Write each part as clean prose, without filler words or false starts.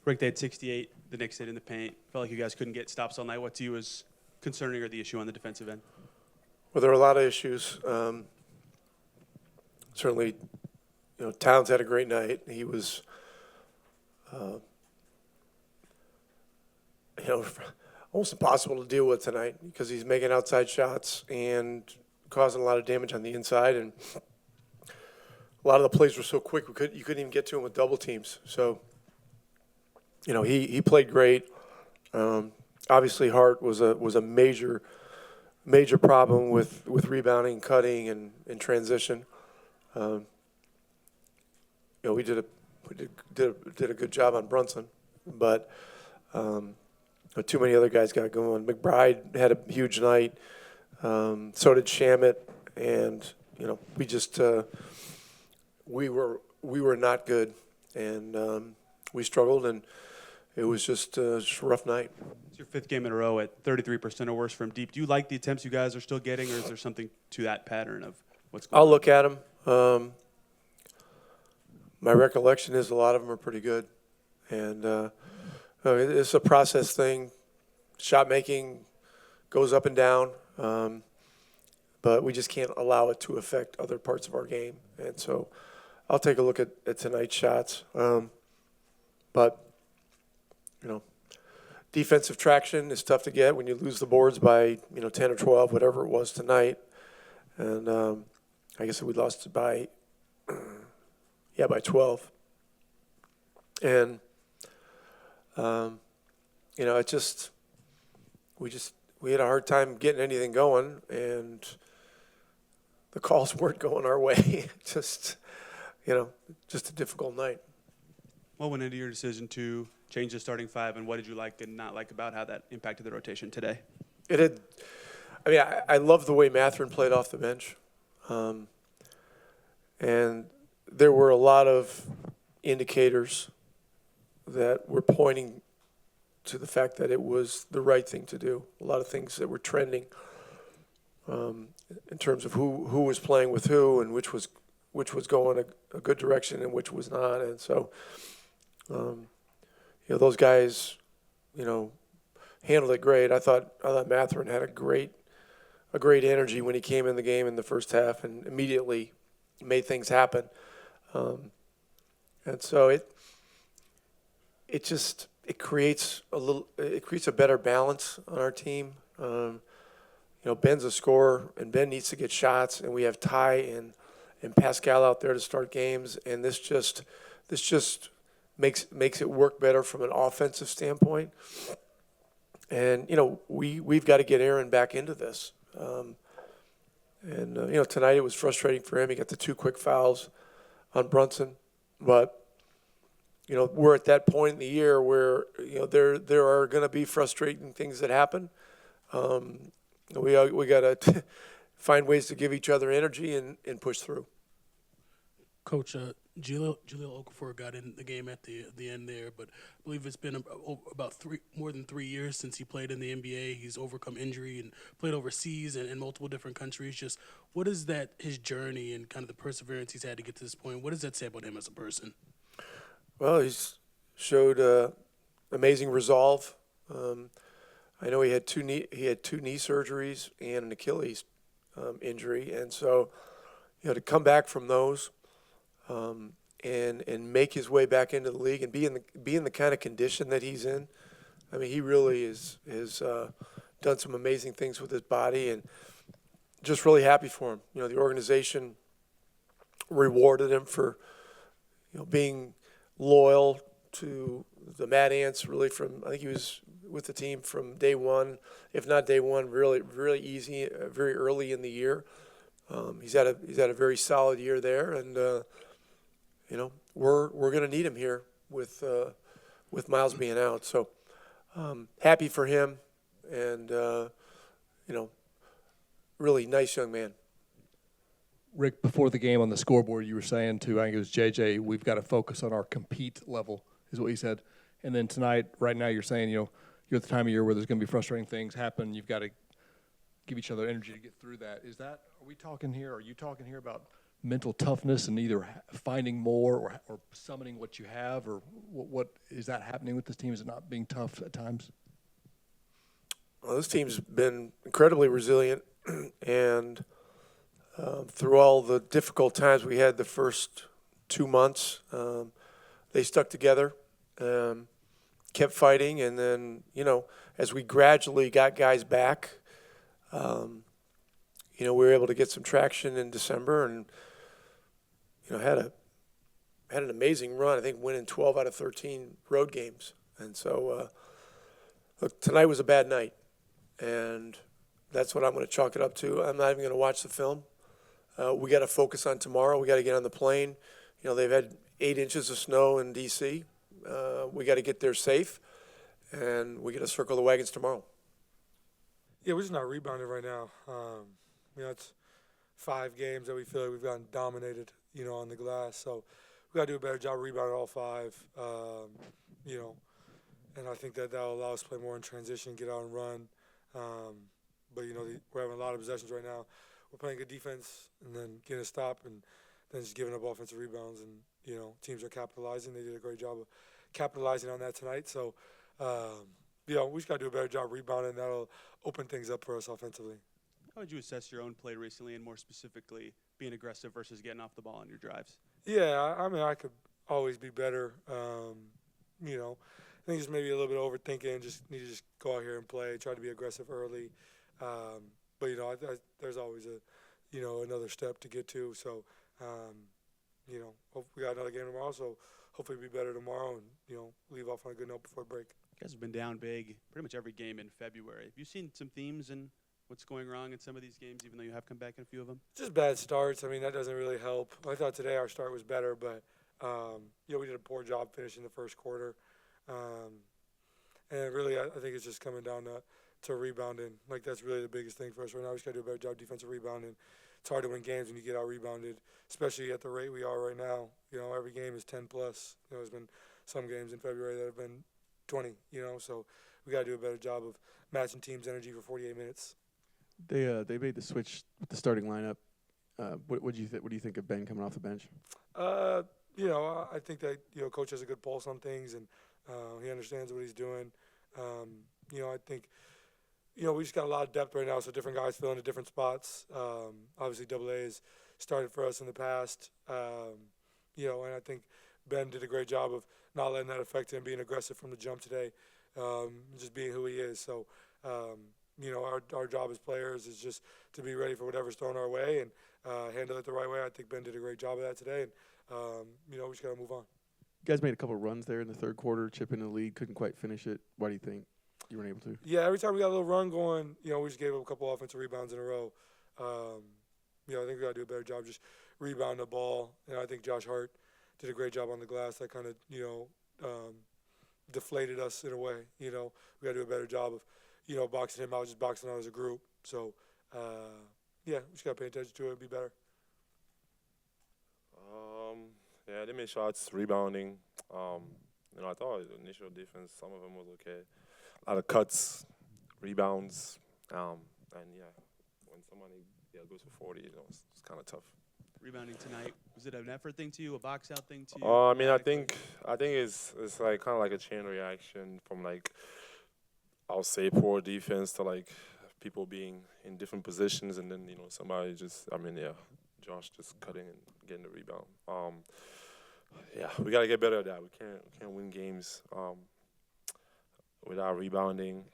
Rick, they had 68. The Knicks hit in the paint. Felt like you guys couldn't get stops all night. What to you was concerning or the issue on the defensive end? Well, there were a lot of issues. Certainly, Towns had a great night. He was, almost impossible to deal with tonight because he's making outside shots and causing a lot of damage on the inside. And a lot of the plays were so quick, you couldn't even get to him with double teams. So, he played great. Obviously, Hart was a major problem with rebounding, cutting, and transition. We did a good job on Brunson, but too many other guys got going. McBride had a huge night. So did Shamet, and we just we were not good, and we struggled, and it was just a rough night. It's your fifth game in a row at 33% or worse from deep. Do you like the attempts you guys are still getting, or is there something to that pattern of what's going on? I'll look at them. My recollection is a lot of them are pretty good, and it's a process thing. Shot making goes up and down, but we just can't allow it to affect other parts of our game. And so I'll take a look at tonight's shots. But defensive traction is tough to get when you lose the boards by 10 or 12, whatever it was tonight. And I guess we lost by 12. And we had a hard time getting anything going, and the calls weren't going our way. just a difficult night. What went into your decision to change the starting five, and what did you like and not like about how that impacted the rotation today? I love the way Mathurin played off the bench. And there were a lot of indicators that were pointing to the fact that it was the right thing to do. A lot of things that were trending in terms of who was playing with who and which was going a good direction and which was not. And so, those guys, handled it great. I thought Mathurin had a great energy when he came in the game in the first half and immediately made things happen. And so it creates a better balance on our team. Ben's a scorer, and Ben needs to get shots, and we have Ty and Pascal out there to start games, and this just makes it work better from an offensive standpoint. And we've got to get Aaron back into this. Tonight it was frustrating for him. He got the 2 quick fouls on Brunson, but we're at that point in the year where there are going to be frustrating things that happen. We got to find ways to give each other energy and push through. Coach, Jahlil Okafor got in the game at the end there, but I believe it's been about more than 3 years since he played in the NBA. He's overcome injury and played overseas and in multiple different countries. Just what is that, his journey and kind of the perseverance he's had to get to this point? What does that say about him as a person? Well, he's showed amazing resolve. I know he had two knee surgeries and an Achilles injury, and so to come back from those and make his way back into the league and be in the kind of condition that he's in. I mean, he really has done some amazing things with his body, and just really happy for him. The organization rewarded him for being loyal to the Mad Ants. Really, I think he was with the team from day one, if not day one, really really easy, very early in the year. He's had a very solid year there, and we're going to need him here with Miles being out. So happy for him, and really nice young man. Rick, before the game on the scoreboard, you were saying to, I think it was JJ, we've got to focus on our compete level, is what he said. And then tonight, right now, you're saying, you're at the time of year where there's going to be frustrating things happen. You've got to give each other energy to get through that. Are you talking here about mental toughness and either finding more or summoning what you have, or what is that happening with this team? Is it not being tough at times? Well, this team's been incredibly resilient, and through all the difficult times we had the first 2 months, they stuck together, kept fighting, and then, as we gradually got guys back, we were able to get some traction in December, and had an amazing run. I think winning 12 out of 13 road games, and so look, tonight was a bad night, and that's what I'm going to chalk it up to. I'm not even going to watch the film. We got to focus on tomorrow. We got to get on the plane. They've had 8 inches of snow in D.C. We got to get there safe, and we got to circle the wagons tomorrow. Yeah, we're just not rebounding right now. It's 5 games that we feel like we've gotten dominated, on the glass. So we got to do a better job rebounding all 5, and I think that'll allow us to play more in transition, get out and run. But, we're having a lot of possessions right now. We're playing good defense and then getting a stop and then just giving up offensive rebounds. And, teams are capitalizing. They did a great job of capitalizing on that tonight. So, we just got to do a better job rebounding. That'll open things up for us offensively. How would you assess your own play recently, and more specifically, being aggressive versus getting off the ball on your drives? Yeah, I could always be better. I think just maybe a little bit of overthinking. Just need to just go out here and play. Try to be aggressive early. But there's always another step to get to. So, we got another game tomorrow. So hopefully we'll be better tomorrow and leave off on a good note before break. You guys have been down big pretty much every game in February. Have you seen some themes in what's going wrong in some of these games, even though you have come back in a few of them? Just bad starts. That doesn't really help. I thought today our start was better, but we did a poor job finishing the first quarter. And really, I think it's just coming down to rebounding. Like, that's really the biggest thing for us right now. We just got to do a better job defensive rebounding. It's hard to win games when you get out rebounded, especially at the rate we are right now. Every game is 10 plus. There's been some games in February that have been 20. So we got to do a better job of matching teams' energy for 48 minutes. They made the switch with the starting lineup. What do you think of Ben coming off the bench? I think that coach has a good pulse on things, and he understands what he's doing. I think we just got a lot of depth right now, so different guys fill into different spots. Obviously, AA has started for us in the past, and I think Ben did a great job of not letting that affect him, being aggressive from the jump today, just being who he is. So. Our job as players is just to be ready for whatever's thrown our way and handle it the right way. I think Ben did a great job of that today, and we just got to move on. You guys made a couple of runs there in the third quarter, chipping the lead, couldn't quite finish it. Why do you think you weren't able to? Yeah, every time we got a little run going, we just gave up a couple offensive rebounds in a row. I think we got to do a better job just rebounding the ball. I think Josh Hart did a great job on the glass. That kind of deflated us in a way. We got to do a better job of boxing him out, just boxing out as a group. So, we just got to pay attention to it and be better. They made shots, rebounding. I thought the initial defense, some of them was okay. A lot of cuts, rebounds, and when somebody goes for 40, it's kind of tough. Rebounding tonight, was it an effort thing to you, a box out thing to you? I think it's like kind of like a chain reaction from I'll say poor defense to people being in different positions, and then somebody just Josh just cutting and getting the rebound. We got to get better at that. We can't win games without rebounding,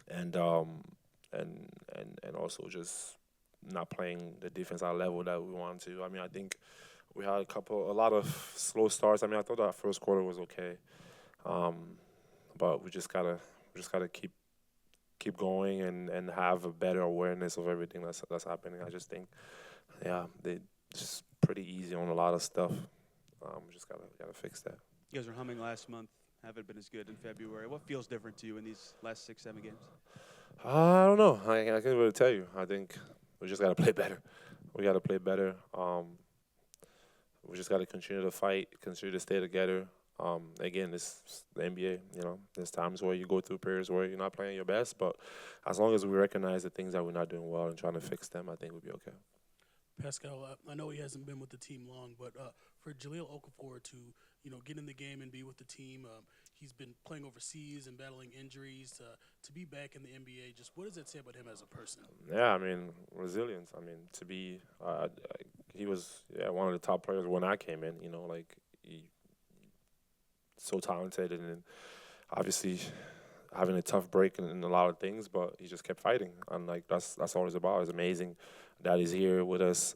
and also just not playing the defense at a level that we want to. I think we had a lot of slow starts. I thought that first quarter was okay, but we just gotta keep going and have a better awareness of everything that's happening. I just think, they just pretty easy on a lot of stuff. We just gotta fix that. You guys were humming last month. Haven't been as good in February. What feels different to you in these last 6-7 games? I don't know. I can't really tell you. I think we just gotta play better. We gotta play better. We just gotta continue to fight, continue to stay together. Again, it's the NBA, there's times where you go through periods where you're not playing your best, but as long as we recognize the things that we're not doing well and trying to fix them, I think we'll be okay. Pascal, I know he hasn't been with the team long, but for Jahlil Okafor to get in the game and be with the team, he's been playing overseas and battling injuries. To be back in the NBA, just what does that say about him as a person? Yeah, I mean, resilience. I mean, to be, he was one of the top players when I came in. Like he so talented and obviously having a tough break in a lot of things, but he just kept fighting, and like that's all it's about. It's amazing that he's here with us.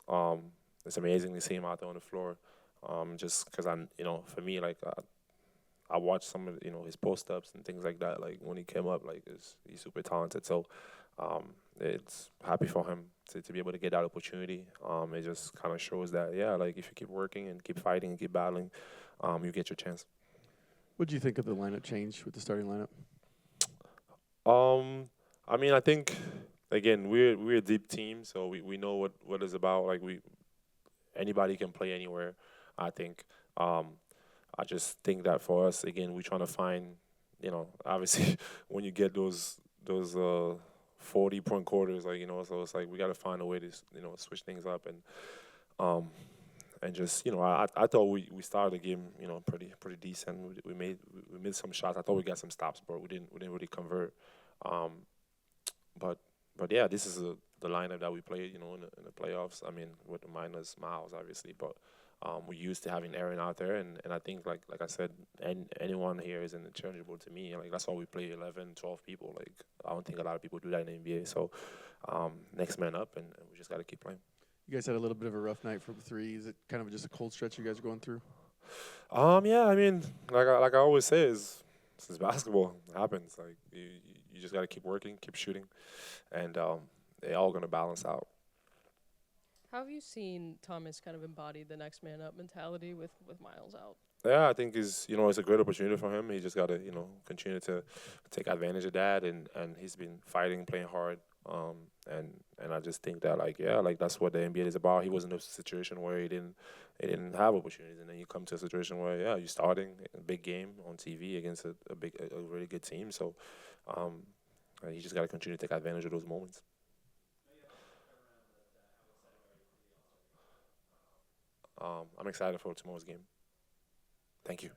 It's amazing to see him out there on the floor. Just because for me, like I watched some of his post ups and things like that. Like when he came up, like he's super talented. So it's happy for him to be able to get that opportunity. It just kind of shows that like if you keep working and keep fighting and keep battling, you get your chance. What do you think of the lineup change with the starting lineup? I mean, I think again we're a deep team, so we know what it's about. Like anybody can play anywhere. I think. I just think that for us, again, we're trying to find, obviously when you get those 40-point quarters, like so it's like we got to find a way to switch things up and just I thought we started the game pretty decent. We made some shots. I thought we got some stops, but we didn't really convert. But yeah, this is the lineup that we played in the playoffs. I mean, with the minus Miles obviously, but we're used to having Aaron out there, and I think like I said, anyone here is interchangeable to me. Like that's why we play 11, 12 people. Like I don't think a lot of people do that in the NBA. So next man up, and we just got to keep playing. You guys had a little bit of a rough night from three. Is it kind of just a cold stretch you guys are going through? Yeah, I mean, like I always say, is basketball. It happens. Like you just got to keep working, keep shooting, and they're all gonna balance out. How have you seen Thomas kind of embody the next man up mentality with Miles out? Yeah, I think it's a great opportunity for him. He just got to continue to take advantage of that, and he's been fighting, playing hard, and I just think that like that's what the NBA is about. He was in a situation where he didn't have opportunities, and then you come to a situation where you're starting a big game on TV against a really good team. So he just got to continue to take advantage of those moments. I'm excited for tomorrow's game. Thank you.